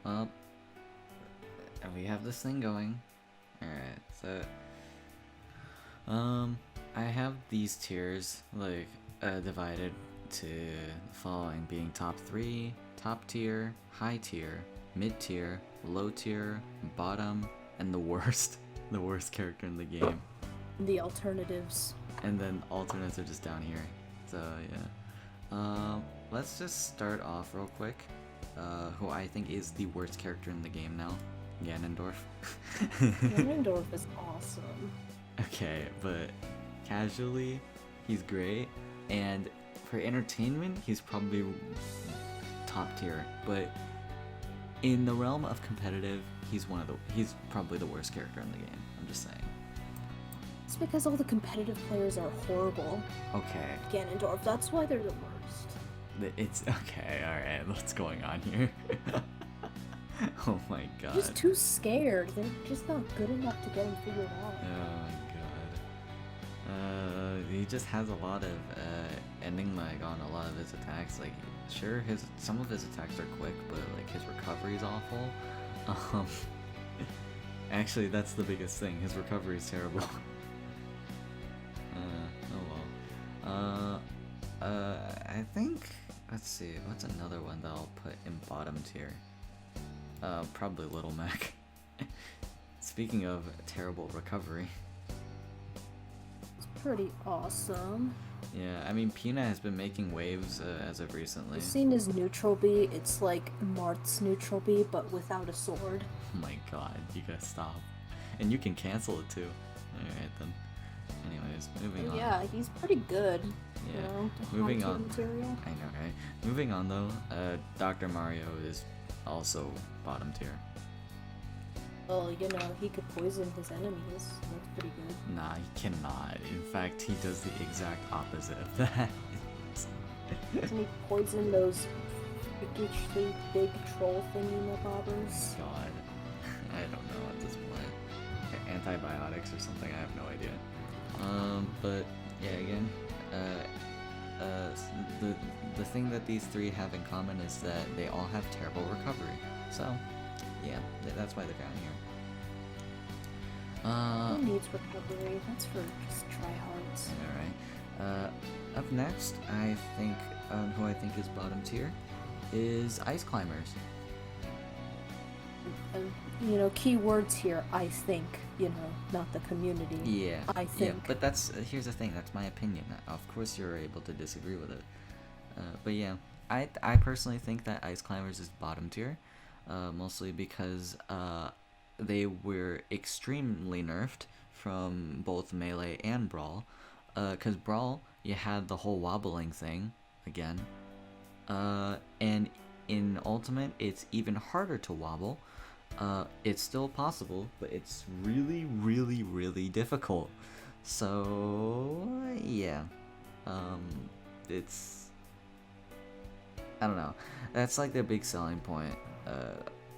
Well, we have this thing going. Alright, so I have these tiers like divided to the following, being top 3, top tier, high tier, mid tier, low tier, bottom, and the worst. The worst character in the game. The alternatives. And then alternates are just down here. So yeah. Let's just start off real quick. Who I think is the worst character in the game now. Ganondorf. Ganondorf is awesome. Okay, but casually, he's great, and for entertainment, he's probably top tier. But in the realm of competitive, he's probably the worst character in the game. I'm just saying. It's because all the competitive players are horrible. Okay. Ganondorf, that's why they're the worst. It's okay. All right, what's going on here? Oh my god. They're just too scared. They're just not good enough to get him figured out. Oh my god. He just has a lot of ending lag on a lot of his attacks. Like, sure, some of his attacks are quick, but like his recovery is awful. Actually, that's the biggest thing. His recovery is terrible. Oh well. I think, let's see, what's another one that I'll put in bottom tier? Probably Little Mac. Speaking of terrible recovery. It's pretty awesome. Yeah, I mean, Pina has been making waves as of recently. You've seen his neutral B? It's like Marth's neutral B, but without a sword. Oh my god, you gotta stop. And you can cancel it too. Alright then. Anyways, moving on. Yeah, he's pretty good. Yeah, you know, moving on. Material. I know, right? Moving on though, Dr. Mario is also bottom tier. Well, you know, he could poison his enemies. That's pretty good. Nah, he cannot. In fact, he does the exact opposite of that. Doesn't he poison those freakishly big troll thingy-mabobbers? God. I don't know at this point. Antibiotics or something, I have no idea. But yeah, again, the thing that these three have in common is that they all have terrible recovery. So, yeah, that's why they're down here. Who needs recovery? That's for just tryhards. Alright. Up next, I think, who I think is bottom tier is Ice Climbers. You know, key words here, I think, you know, not the community. Yeah. I think. Yeah, but that's, here's the thing, that's my opinion. Of course you're able to disagree with it. But yeah, I personally think that Ice Climbers is bottom tier, mostly because they were extremely nerfed from both Melee and Brawl. Because Brawl, you had the whole wobbling thing, again. And in Ultimate, it's even harder to wobble. It's still possible, but it's really, really, really difficult. So, yeah. It's... I don't know. That's like their big selling point.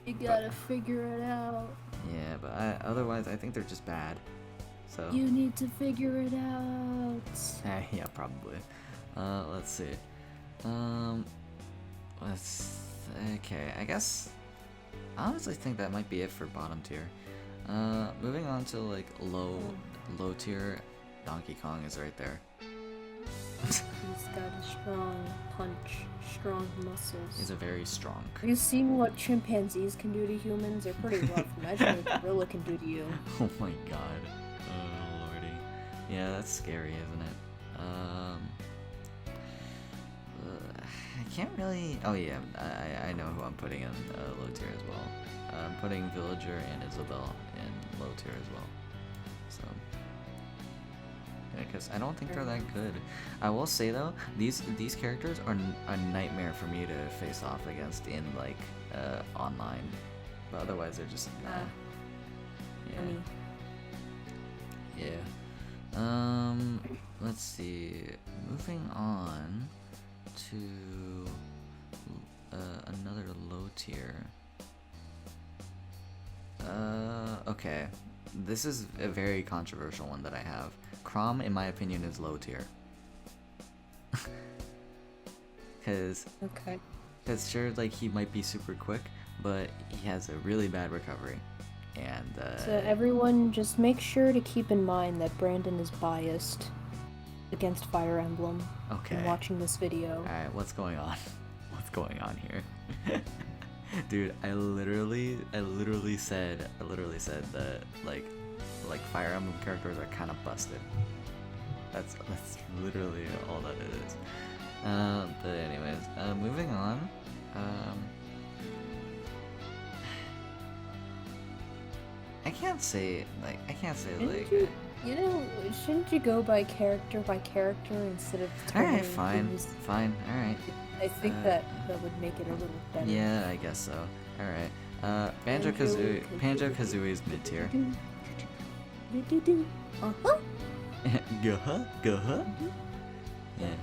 You gotta figure it out. Yeah, but otherwise, I think they're just bad. So. You need to figure it out. Yeah, probably. Let's see. Okay, I guess. I honestly think that might be it for bottom tier. Moving on to like low tier, Donkey Kong is right there. He's got a strong punch, strong muscles. He's a very strong. Have you seen what chimpanzees can do to humans? They're pretty rough. Imagine what a gorilla can do to you. Oh my god. Oh lordy. Yeah, that's scary, isn't it? I can't really... Oh yeah, I know who I'm putting in low tier as well. I'm putting Villager and Isabelle in low tier as well. So... yeah, because I don't think they're that good. I will say though, these characters are a nightmare for me to face off against in like online. But otherwise they're just... yeah. Yeah. Let's see. Moving on to another low tier. Okay. This is a very controversial one that I have. Chrom, in my opinion, is low tier. Because Okay. Cause sure, like he might be super quick, but he has a really bad recovery, and So everyone, just make sure to keep in mind that Brandon is biased against Fire Emblem okay. in watching this video. All right, what's going on? What's going on here? Dude, I literally said that like Fire Emblem characters are kind of busted. That's literally all that it is. But anyways, moving on. I can't say like You know, shouldn't you go by character instead of determining Alright, fine, who's- fine, alright. I think that would make it a little better. Yeah, I guess so. Alright. Banjo-Kazooie is mid-tier. Uh-huh. Guh-huh? Yeah.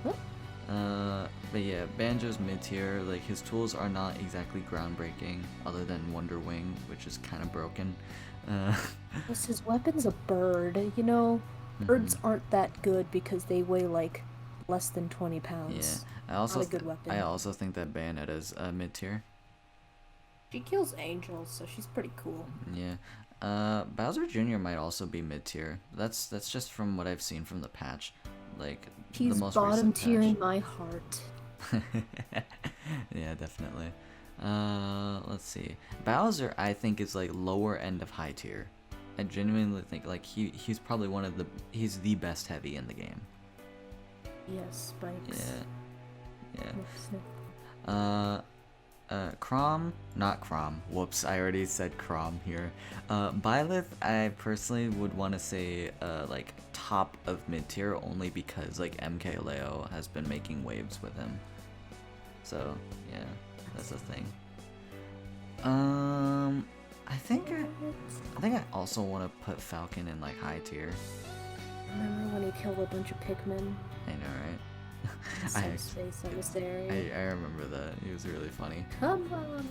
But yeah, Banjo's mid-tier. Like, his tools are not exactly groundbreaking, other than Wonder Wing, which is kind of broken. Plus, his weapon's a bird. You know, birds aren't that good because they weigh like less than 20 pounds. Yeah, Not a good weapon. I also think that Bayonetta's mid-tier. She kills angels, so she's pretty cool. Yeah. Bowser Jr. might also be mid-tier. That's just from what I've seen from the patch. Like, He's the most bottom recent tier patch. in my heart. Yeah, definitely. Let's see. Bowser, I think, is like lower end of high tier. I genuinely think like he's probably he's the best heavy in the game. Yes, spikes. Yeah. Chrom, not Chrom. Whoops, I already said Chrom here. Byleth, I personally would want to say like top of mid tier only because like MKLeo has been making waves with him. So yeah, that's the thing. I think I also want to put Falcon in like high tier. Remember when he killed a bunch of Pikmin? I know, right? Some space emissary. I remember that. He was really funny. Come on!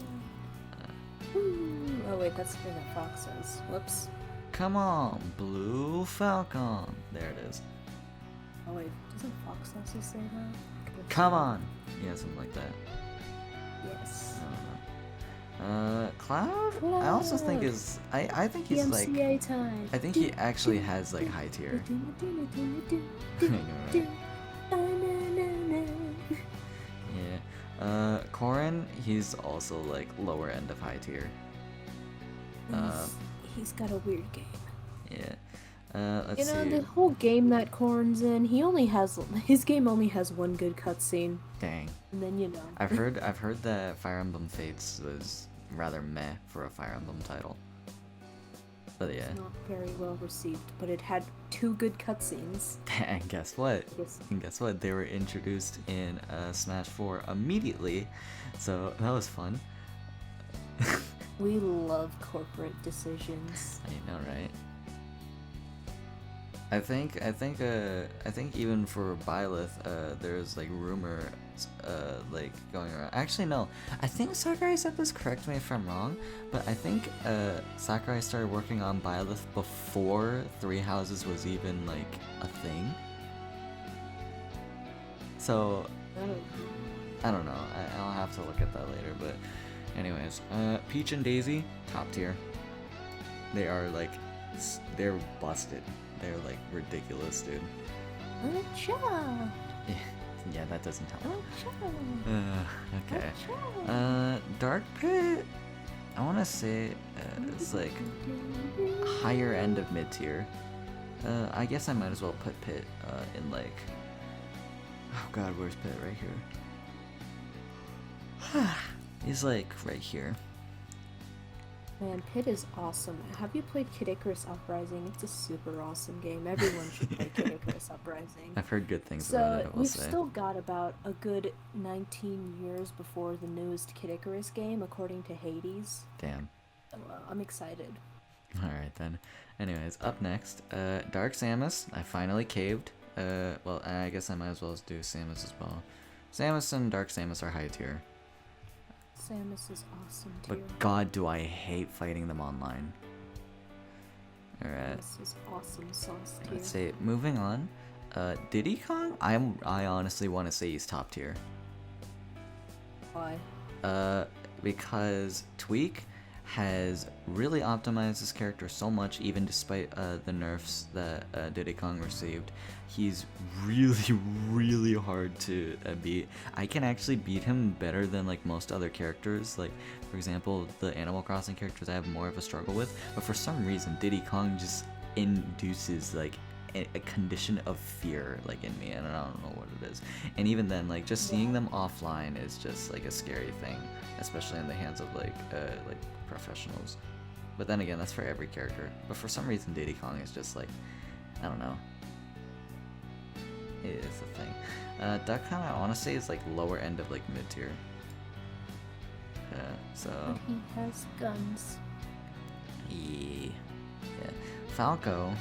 Oh wait, that's where the fox is. Whoops. Come on, Blue Falcon. There it is. Oh wait, doesn't Fox also say that? Come on! Yeah, something like that. Yes. Cloud? I also think is I think he's like DMCA time. I think he actually has like high tier. Yeah. Corrin, he's also like lower end of high tier. He's got a weird game. Yeah. Let's see. The whole game that Corn's in, his game only has one good cutscene. Dang. And then I've heard that Fire Emblem Fates was rather meh for a Fire Emblem title. But yeah. It's not very well received, but it had 2 good cutscenes. And guess what? They were introduced in Smash 4 immediately, so that was fun. We love corporate decisions. I know, right? I think even for Byleth, there's like rumors like going around. Actually, no. I think Sakurai said this. Correct me if I'm wrong, but I think Sakurai started working on Byleth before Three Houses was even like a thing. So I don't know. I'll have to look at that later. But anyways, Peach and Daisy, top tier. They are like, they're busted. They're like ridiculous, dude. Acha. Yeah, that doesn't help. Acha. Okay. Dark Pit, I want to say it's like higher end of mid tier. I guess I might as well put Pit in like. Oh God, where's Pit? Right here. He's like right here. Man, Pit is awesome. Have you played Kid Icarus Uprising? It's a super awesome game. Everyone should play Kid Icarus Uprising. I've heard good things about it, I will we've say. still got about a good 19 years before the newest Kid Icarus game, according to Hades. Damn. So, I'm excited. Alright then. Anyways, up next, Dark Samus. I finally caved. Well, I guess I might as well do Samus as well. Samus and Dark Samus are high tier. Samus is awesome too. But God, do I hate fighting them online. Alright. This is awesome sauce tier. Let's say, moving on. Diddy Kong? I honestly want to say he's top tier. Why? Because Tweak has really optimized his character so much, even despite the nerfs that Diddy Kong received. He's really, really hard to beat. I can actually beat him better than like most other characters. Like, for example, the Animal Crossing characters I have more of a struggle with. But for some reason, Diddy Kong just induces like a condition of fear like in me, and I don't know what it is. And even then, like just seeing them offline is just like a scary thing, especially in the hands of like professionals. But then again, that's for every character. But for some reason, Diddy Kong is just like, I don't know. It is a thing. Duck Hunt, I want to say, is like lower end of like mid tier. So. But he has guns. Yeah. Falco,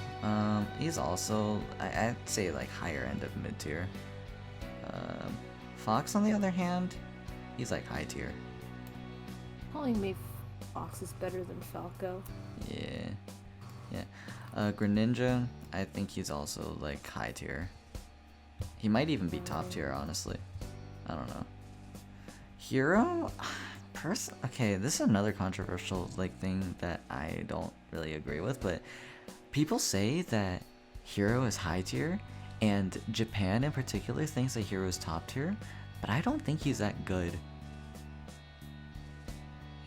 he's also, I'd say like higher end of mid tier. Fox, on the other hand, he's like high tier. Calling me Fox is better than Falco. Yeah. Greninja, I think he's also like high tier. He might even be top tier, honestly. I don't know. Hero, okay, this is another controversial like thing that I don't really agree with, but people say that Hero is high tier, and Japan in particular thinks that Hero is top tier, but I don't think he's that good.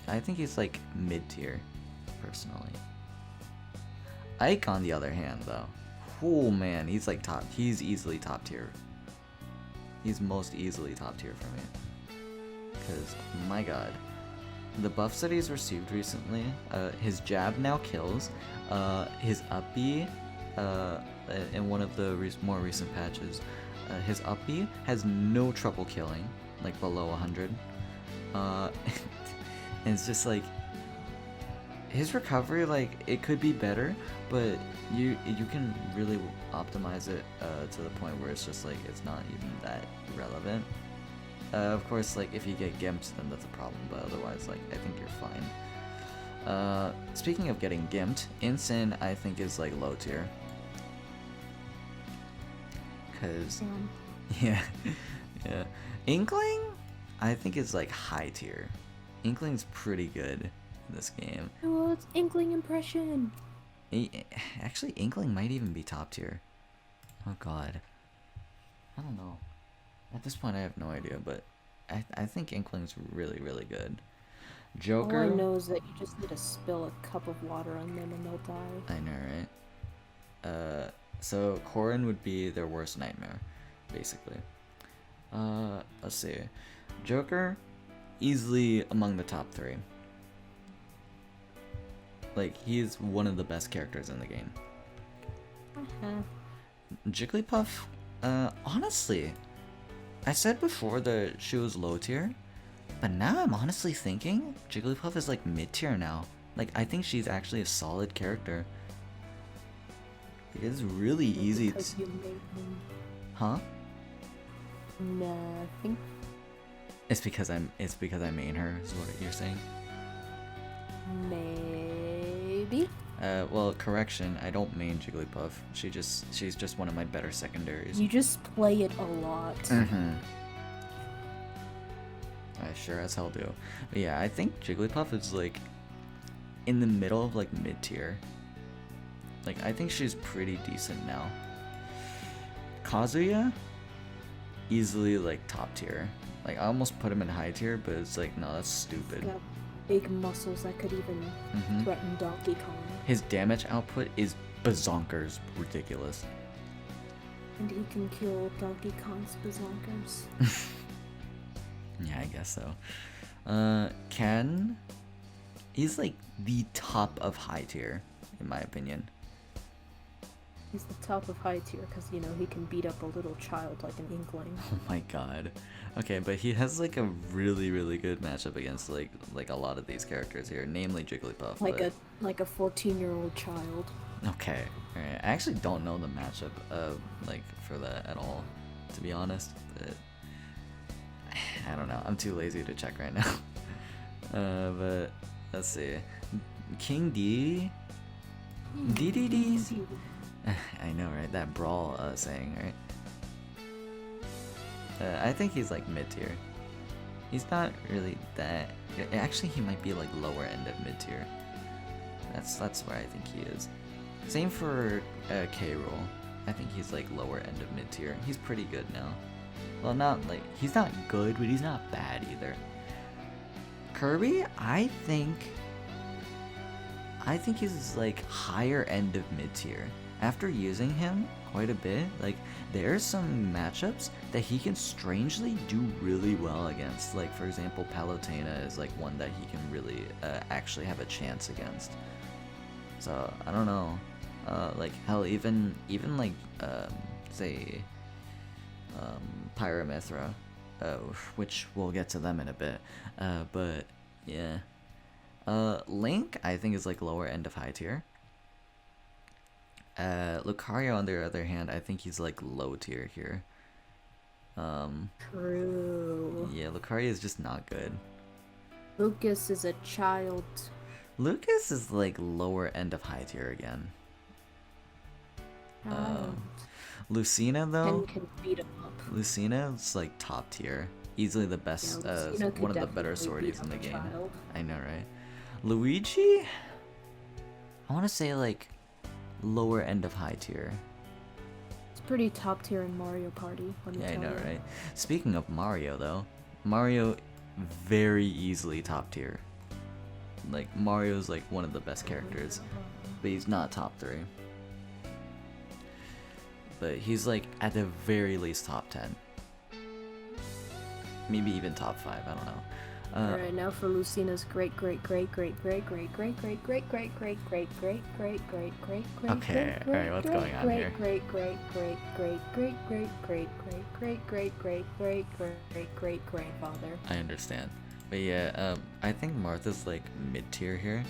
I think he's like mid tier, personally. Ike, on the other hand, though, oh man, he's like top. He's easily top tier. He's most easily top tier for me. Because, my god. The buffs that he's received recently, his jab now kills, his up B, in one of the more recent patches, his up B has no trouble killing, like below 100. And it's just like, his recovery, like, it could be better, but you can really optimize it to the point where it's just like, it's not even that relevant. Of course, like, if you get gimped, then that's a problem, but otherwise, like, I think you're fine. Speaking of getting gimped, Incin, I think, is, like, low tier. Cause, yeah. Inkling, I think, is, like, high tier. Inkling's pretty good in this game. Oh, it's Inkling impression! Actually, Inkling might even be top tier. Oh god. I don't know. At this point, I have no idea, but I think Inkling's really, really good. Joker. All I know is that you just need to spill a cup of water on them and they'll die. I know, right? So Corrin would be their worst nightmare, basically. Let's see. Joker, easily among the top 3. Like, he's one of the best characters in the game. Jigglypuff, honestly, I said before that she was low tier, but now I'm honestly thinking Jigglypuff is like mid tier now. Like, I think she's actually a solid character. It's really easy to... Because you made him. Huh? Nothing. It's because I main her, is what you're saying? Maybe. Well, correction, I don't main Jigglypuff. She's just one of my better secondaries. You just play it a lot. I sure as hell do. But yeah, I think Jigglypuff is like in the middle of like mid tier. Like, I think she's pretty decent now. Kazuya, easily like top tier. Like, I almost put him in high tier, but it's like, no, that's stupid. Got big muscles that could even threaten Donkey Kong. His damage output is bazonkers ridiculous. And he can kill Donkey Kong's bazonkers. Yeah, I guess so. Ken, he's like the top of high tier, in my opinion. He's the top of high tier because, you know, he can beat up a little child like an Inkling. Oh my god. Okay, but he has like a really, really good matchup against like a lot of these characters here, namely Jigglypuff. Like a 14-year-old child. Okay, alright. I actually don't know the matchup like for that at all, to be honest. But I don't know. I'm too lazy to check right now. But let's see. King D. DDDs. I know, right? That brawl saying, right? I think he's like mid tier. He's not really that. Actually, he might be like lower end of mid tier. That's where I think he is. Same for K. Rool. I think he's like lower end of mid tier. He's pretty good now. Well, not like he's not good, but he's not bad either. Kirby, I think he's like higher end of mid tier. After using him quite a bit, like there's some matchups that he can strangely do really well against. Like for example, Palutena is like one that he can really actually have a chance against. So I don't know. Like hell, even like say Pyramithra, which we'll get to them in a bit. But yeah, Link I think is like lower end of high tier. Lucario on the other hand, I think he's like low tier here. True. Yeah, Lucario is just not good. Lucas is a child. Lucas is like lower end of high tier again. Lucina though, Can beat him up. Lucina is like top tier, easily the best, Yeah, one of the better definitely beat swordies in the up a game. child. I know, right? Luigi, I want to say like lower end of high tier. It's pretty top tier in Mario Party. Let me Yeah, I tell know, you. right? Speaking of Mario though, Mario very easily top tier. Like Mario's like one of the best characters, but he's not top 3. But he's like at the very least top 10. Maybe even top 5, I don't know. Alright, now for Lucina's great. Okay, alright, what's going on here? Great grandfather. I understand. But yeah, I think Martha's like mid-tier here.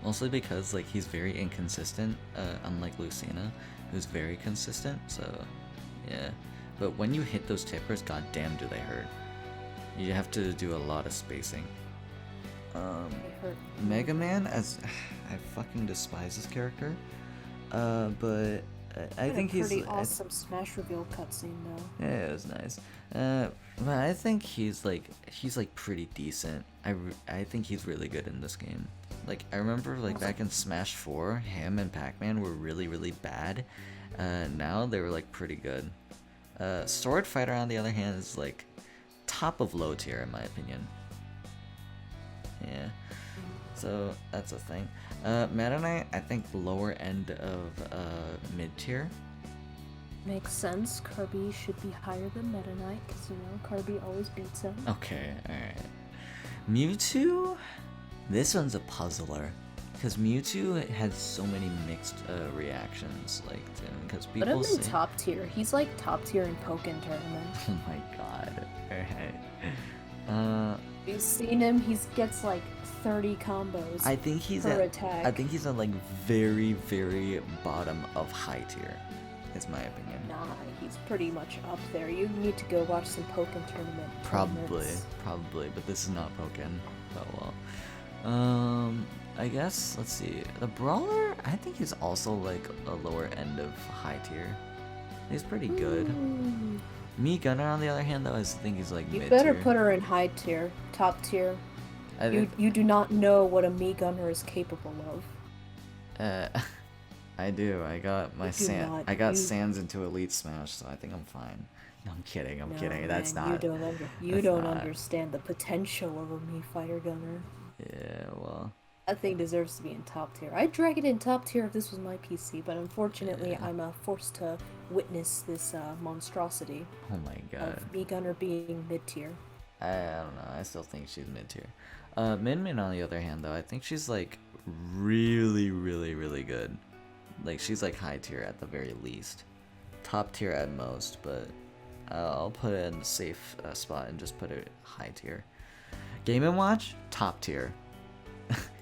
Mostly because like he's very inconsistent, unlike Lucina, who's very consistent, so yeah. But when you hit those tippers, goddamn do they hurt. You have to do a lot of spacing. Mega Man, as I fucking despise this character. But I think he's pretty awesome Smash reveal cutscene though. Yeah, it was nice. But I think he's like pretty decent. I think he's really good in this game. Like I remember like back in Smash 4, him and Pac-Man were really bad. Now they were like pretty good. Sword Fighter on the other hand is like top of low tier in my opinion. Yeah. So that's a thing. Meta Knight, I think lower end of mid tier. Makes sense. Kirby should be higher than Meta Knight because you know Kirby always beats him. Okay, alright. Mewtwo, this one's a puzzler. Because Mewtwo has so many mixed reactions, like, because Put people him say... in top tier. He's like top tier in Pokken tournament. Oh my god. Alright. You've seen him, he gets like 30 combos I think he's per at, attack. I think he's at like very bottom of high tier, is my opinion. Nah, he's pretty much up there. You need to go watch some Pokken tournament. Probably, but this is not Pokken. Oh well. I guess, let's see. The Brawler, I think he's also like a lower end of high tier. He's pretty good. Ooh. Me Gunner, on the other hand, though, I think he's like You mid better tier. put her in high tier, top tier. You do not know what a me gunner is capable of. I do. I got my I got Sans into Elite Smash, so I think I'm fine. No, I'm kidding. I'm kidding. Man, That's not. You don't understand the potential of a me fighter gunner. Yeah, well. That thing deserves to be in top tier. I'd drag it in top tier if this was my PC, but unfortunately I'm forced to witness this monstrosity. Oh my god. Of me gunner being mid tier. I don't know. I still think she's mid tier. Min Min, on the other hand, though, I think she's like really good. Like she's like high tier at the very least, top tier at most. But I'll put it in the safe spot and just put it high tier. Game & Watch, top tier.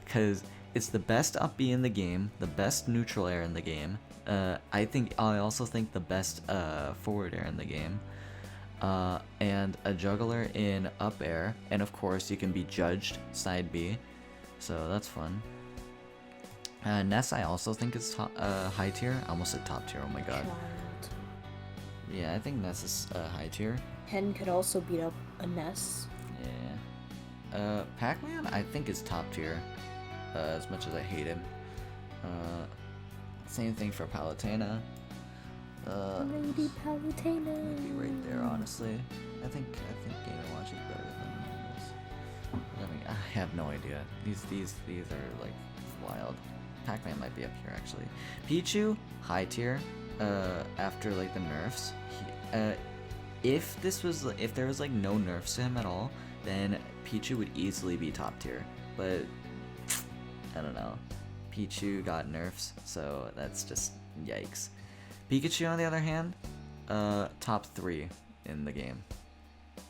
Because it's the best up B in the game, the best neutral air in the game. I also think the best forward air in the game. And a juggler in up air, and of course you can be judged side B, so that's fun. Ness I also think is high tier. I almost said top tier. Oh my god. Yeah, I think Ness is high tier. Ken could also beat up a Ness. Yeah. Pac-Man, I think is top tier. As much as I hate him. Same thing for Palutena. Lady Palutena. Maybe right there, honestly. I think Game & Watch is better than this. I mean, I have no idea. These are like wild. Pac-Man might be up here actually. Pichu, high tier. After like the nerfs. If there was like no nerfs to him at all, then Pichu would easily be top tier. But I don't know. Pichu got nerfs, so that's just yikes. Pikachu, on the other hand, top 3 in the game.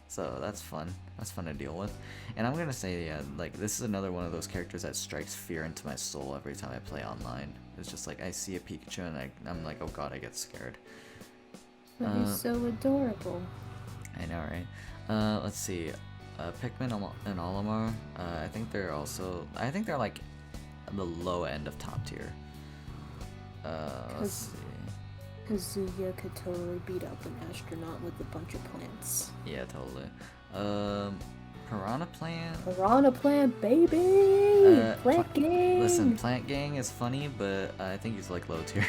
So that's fun. That's fun to deal with. And I'm gonna say, yeah, like this is another one of those characters that strikes fear into my soul every time I play online. It's just like I see a Pikachu and I'm like, oh god, I get scared. But he's so adorable. I know, right? Let's see. Pikmin and Olimar, I think they're like the low end of top tier. Let's see. Kazuya could totally beat up an astronaut with a bunch of plants. Yeah, totally. Piranha Plant. Piranha Plant, baby! Plant Gang! Listen, Plant Gang is funny, but I think he's like low tier.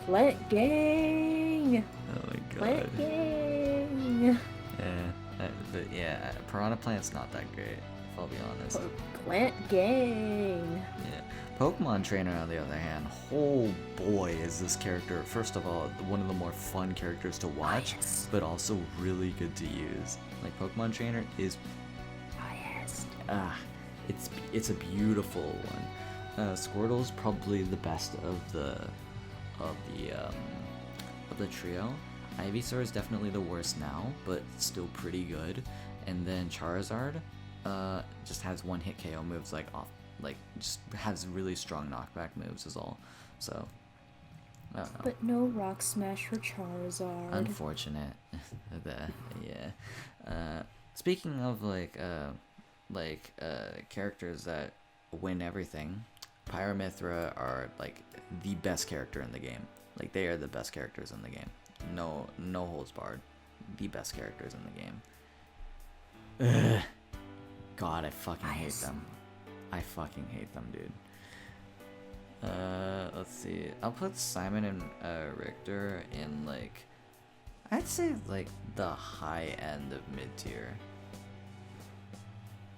Plant Gang! Oh my god. Plant Gang! Yeah, but yeah, Piranha Plant's not that great, if I'll be honest. Plant Gang! Yeah. Pokemon Trainer, on the other hand, oh boy, is this character, first of all, one of the more fun characters to watch, but also really good to use. Like, Pokemon Trainer is... it's a beautiful one. Squirtle's probably the best of the trio. Ivysaur is definitely the worst now, but still pretty good. And then Charizard just has one hit KO moves, just has really strong knockback moves is all. So I don't know. But no Rock Smash for Charizard. Unfortunate. Yeah. Speaking of characters that win everything, Pyramithra are like the best character in the game. Like, they are the best characters in the game. No holds barred. The best characters in the game. Ugh. God, I fucking hate them. I fucking hate them, dude. Let's see. I'll put Simon and Richter in, like, I'd say, like, the high end of mid-tier.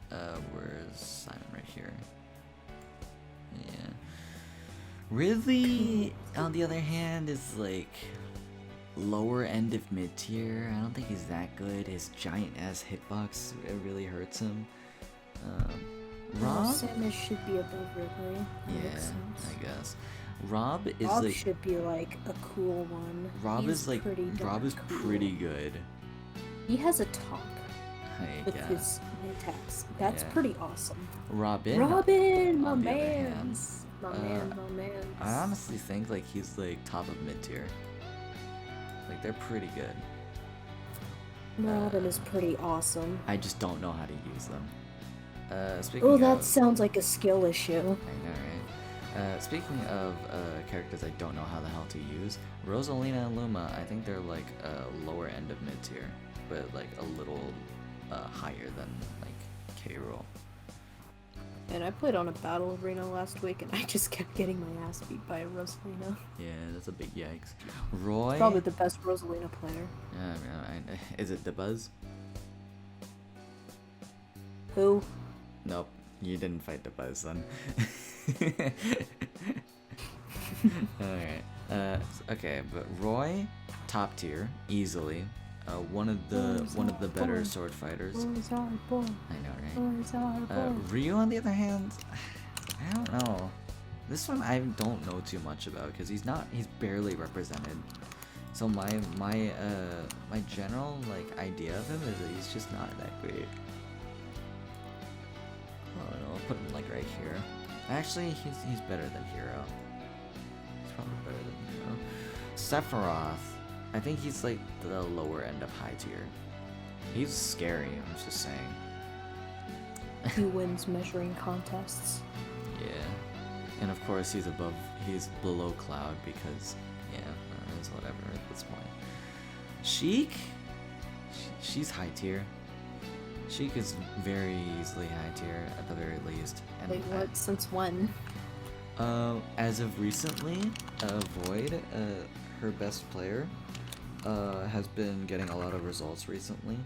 Where's Simon? Right here. Yeah. Ridley, on the other hand, is, like, lower end of mid-tier. I don't think he's that good. His giant-ass hitbox, it really hurts him. Rob? Samus should be above Ridley. Yeah, I guess. Rob is Rob like... should be like a cool one. Rob is like... Rob is cool. pretty good. He has a top with guess. his attacks. That's pretty awesome. Robin, my man. My man. I honestly think like he's like top of mid tier. Like, they're pretty good. Robin is pretty awesome. I just don't know how to use them. Oh, that sounds like a skill issue. I know, right? Speaking of characters I don't know how the hell to use, Rosalina and Luma, I think they're like lower end of mid tier, but like a little higher than like K. Rool. And I played on a battle arena last week, and I just kept getting my ass beat by a Rosalina. Yeah, that's a big yikes. Roy? Probably the best Rosalina player. Yeah, is it DeBuzz? Who? Nope, you didn't fight DeBuzz then. Alright. Okay, but Roy, top tier, easily. One of the better sword fighters. I know, right? Ryu, on the other hand, I don't know. This one I don't know too much about because he's barely represented. So my general like idea of him is that he's just not that great. I don't know, I'll put him like right here. Actually, he's better than Hero. He's probably better than Hero. Sephiroth, I think he's like the lower end of high tier. He's scary, I'm just saying. He wins measuring contests. Yeah. And of course he's below Cloud because, yeah, is whatever at this point. Sheik, she's high tier. Sheik is very easily high tier at the very least. And Wait, what? Since when? As of recently, Void, her best player, has been getting a lot of results recently.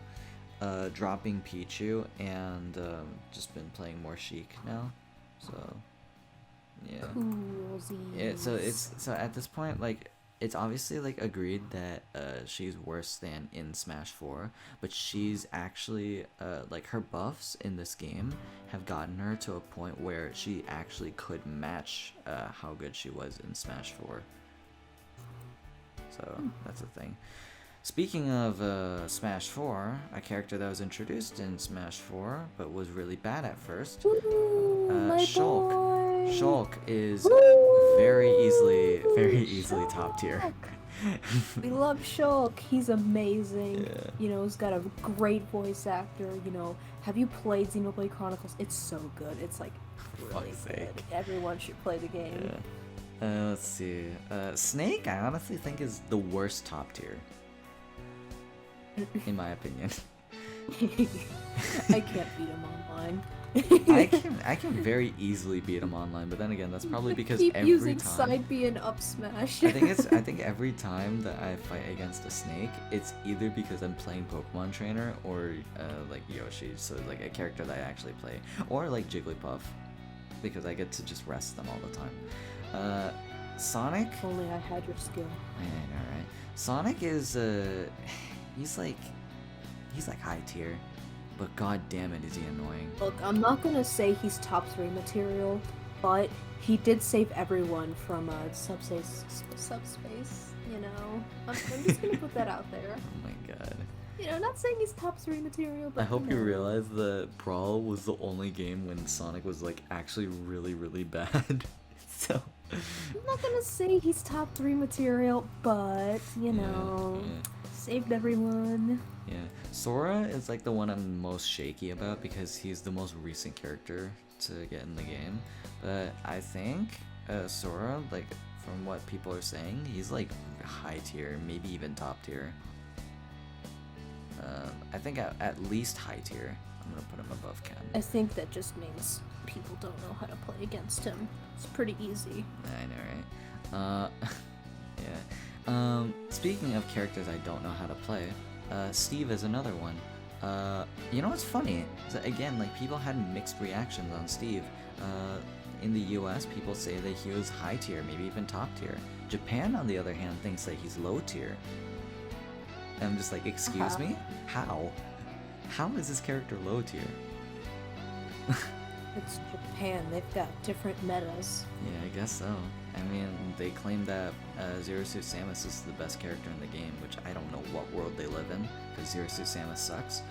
Dropping Pichu and just been playing more Sheik now. So yeah. Coolsies. So at this point, like, it's obviously like agreed that she's worse than in Smash 4, but she's actually like her buffs in this game have gotten her to a point where she actually could match how good she was in Smash 4. So that's the thing. Speaking of Smash 4, a character that was introduced in Smash 4 but was really bad at first, My Shulk. boy. Shulk is Woo! very easily top tier. We love Shulk. He's amazing. Yeah. You know, he's got a great voice actor. You know, have you played Xenoblade Chronicles? It's so good. It's like really Fuck's good. sake. Everyone should play the game. Yeah. Let's see. Snake, I honestly think is the worst top tier, in my opinion. I can't beat him online. I can very easily beat him online, but then again, that's probably because keep every using time side B and up smash. I think every time that I fight against a snake, it's either because I'm playing Pokemon Trainer or like Yoshi, so like a character that I actually play, or like Jigglypuff, because I get to just rest them all the time. Sonic. If only I had your skill. I know, right? Sonic is he's like high tier, but god damn it, is he annoying. Look, I'm not gonna say he's top 3 material, but he did save everyone from subspace. You know, I'm just gonna put that out there. Oh my god. You know, not saying he's top 3 material, but I hope you you know. realize that Brawl was the only game when Sonic was like actually really bad. So I'm not gonna say he's top 3 material, but you know, saved everyone. Yeah, Sora is like the one I'm most shaky about because he's the most recent character to get in the game. But I think Sora, like from what people are saying, he's like high tier, maybe even top tier. I think at least high tier. I'm gonna put him above Ken. I think that just means people don't know how to play against him. It's pretty easy. I know, right? Yeah. Speaking of characters I don't know how to play, Steve is another one. You know what's funny? Is that, again, like, people had mixed reactions on Steve. In the US, people say that he was high tier, maybe even top tier. Japan, on the other hand, thinks that he's low tier. And I'm just like, excuse me? How? How is this character low tier? It's Japan. They've got different metas. Yeah, I guess so. I mean, they claim that Zero Suit Samus is the best character in the game, which I don't know what world they live in, because Zero Suit Samus sucks.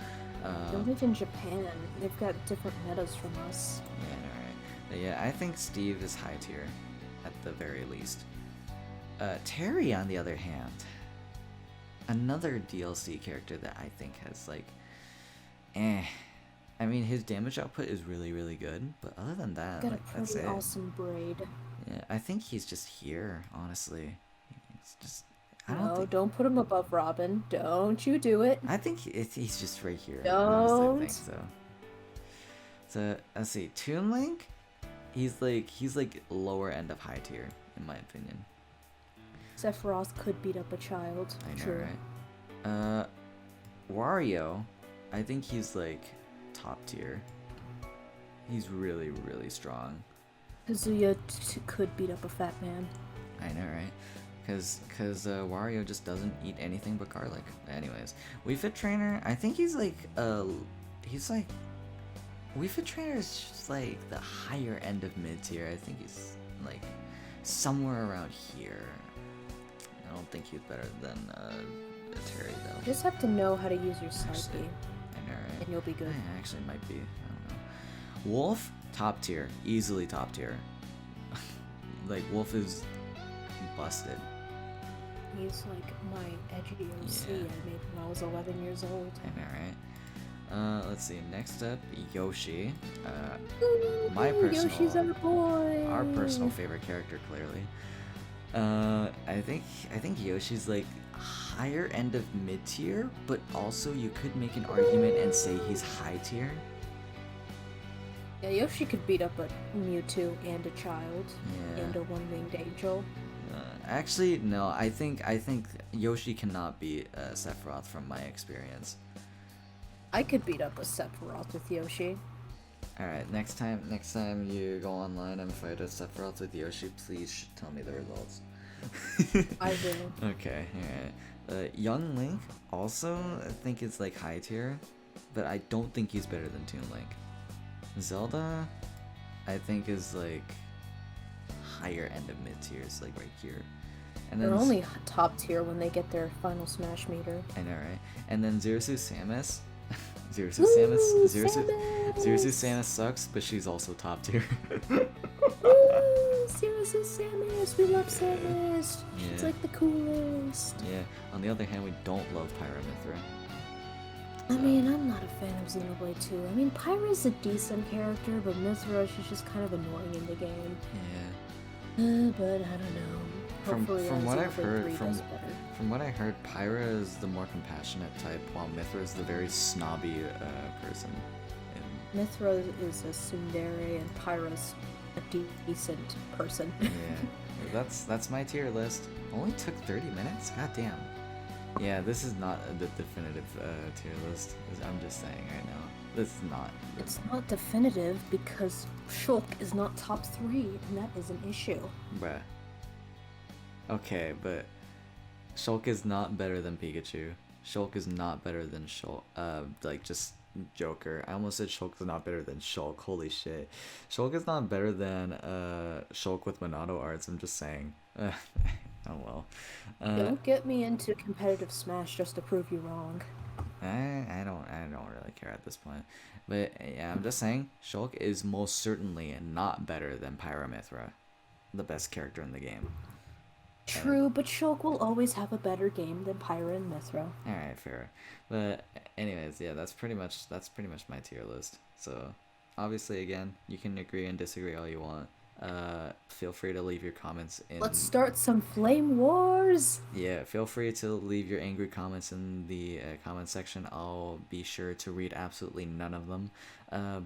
They live in Japan. They've got different metas from us. Yeah, alright. But yeah, I think Steve is high tier, at the very least. Terry, on the other hand, another DLC character that I think has, like, I mean, his damage output is really good, but other than that, Got like, a that's pretty it. awesome braid. Yeah, I think he's just here, honestly. It's just, Don't put him above Robin. Don't you do it. I think he's just right here. Don't. I think so. So let's see, Toon Link, he's like lower end of high tier in my opinion. Sephiroth could beat up a child. I know, True. right? Wario, I think he's like top tier. He's really strong. Kazuya could beat up a fat man. I know, right? Because Wario just doesn't eat anything but garlic. Anyways, Wii Fit Trainer, I think he's like Wii Fit Trainer is just like the higher end of mid tier. I think he's like somewhere around here. I don't think he's better than Terry though. You just have to know how to use your side Actually, B, I know, right? and you'll be good. I actually might be. I don't know. Wolf, top tier, easily top tier. Like, Wolf is busted. He's like my edgy OC Yeah. I made when I was 11 years old. I know, right? Let's see. Next up, Yoshi. Ooh, My personal, Yoshi's our boy. our personal favorite character, clearly. I think Yoshi's like higher end of mid tier, but also you could make an argument and say he's high tier. Yeah, Yoshi could beat up a Mewtwo and a child Yeah. and a one-winged angel. Actually, no. I think Yoshi cannot beat Sephiroth from my experience. I could beat up a Sephiroth with Yoshi. All right, next time you go online and fight a Sephiroth with Yoshi, please tell me the results. I will. Okay, alright. Young Link also I think is like high tier, but I don't think he's better than Toon Link. Zelda, I think is like higher end of mid tiers, like right here. And They're then only top tier when they get their final Smash meter. I know, right? And then Zerasu Samus. Zerasu Woo, Samus. Samus! Zerasu Samus sucks, but she's also top tier. Woo! Seriously, Samus! We love Samus! She's Yeah. like the coolest. Yeah. On the other hand, we don't love Pyra/Mythra. I mean, I'm not a fan of Xenoblade 2. I mean, Pyra's a decent character, but Mythra, she's just kind of annoying in the game. Yeah. But I don't know. From Hopefully, what I've Xenoblade heard 3 from does better. From what I heard, Pyra is the more compassionate type, while Mythra is the very snobby person. And Mythra is a tsundere, and Pyra's a decent person. yeah, that's my tier list. Only took 30 minutes. God damn. Yeah, this is not the definitive tier list. I'm just saying right now. This is not. It's not definitive because Shulk is not top 3, and that is an issue. Bruh. Okay, but Shulk is not better than Pikachu. Shulk is not better than Shulk. Like just Joker. I almost said Shulk is not better than Shulk. Holy shit. Shulk is not better than Shulk with Monado arts. I'm just saying. Oh well. Don't get me into competitive Smash just to prove you wrong. I don't really care at this point. But yeah, I'm just saying Shulk is most certainly not better than Pyra/Mythra, the best character in the game. True, but Shulk will always have a better game than Pyra and Mythra. Alright, fair. But anyways, yeah, that's pretty much my tier list. So obviously again, you can agree and disagree all you want. Feel free to leave your comments in Let's start some flame wars! Yeah, feel free to leave your angry comments in the comment section. I'll be sure to read absolutely none of them. Yeah,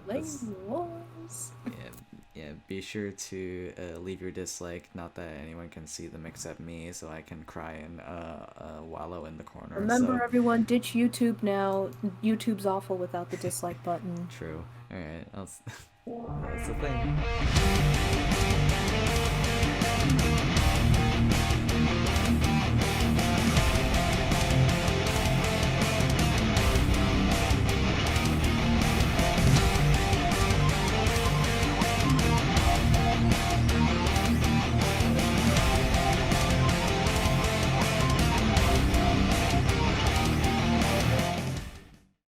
Flame wars! yeah, be sure to leave your dislike. Not that anyone can see them except me, so I can cry and wallow in the corner. Remember, so. everyone, ditch YouTube now. YouTube's awful without the dislike button. True. Alright, that's the thing.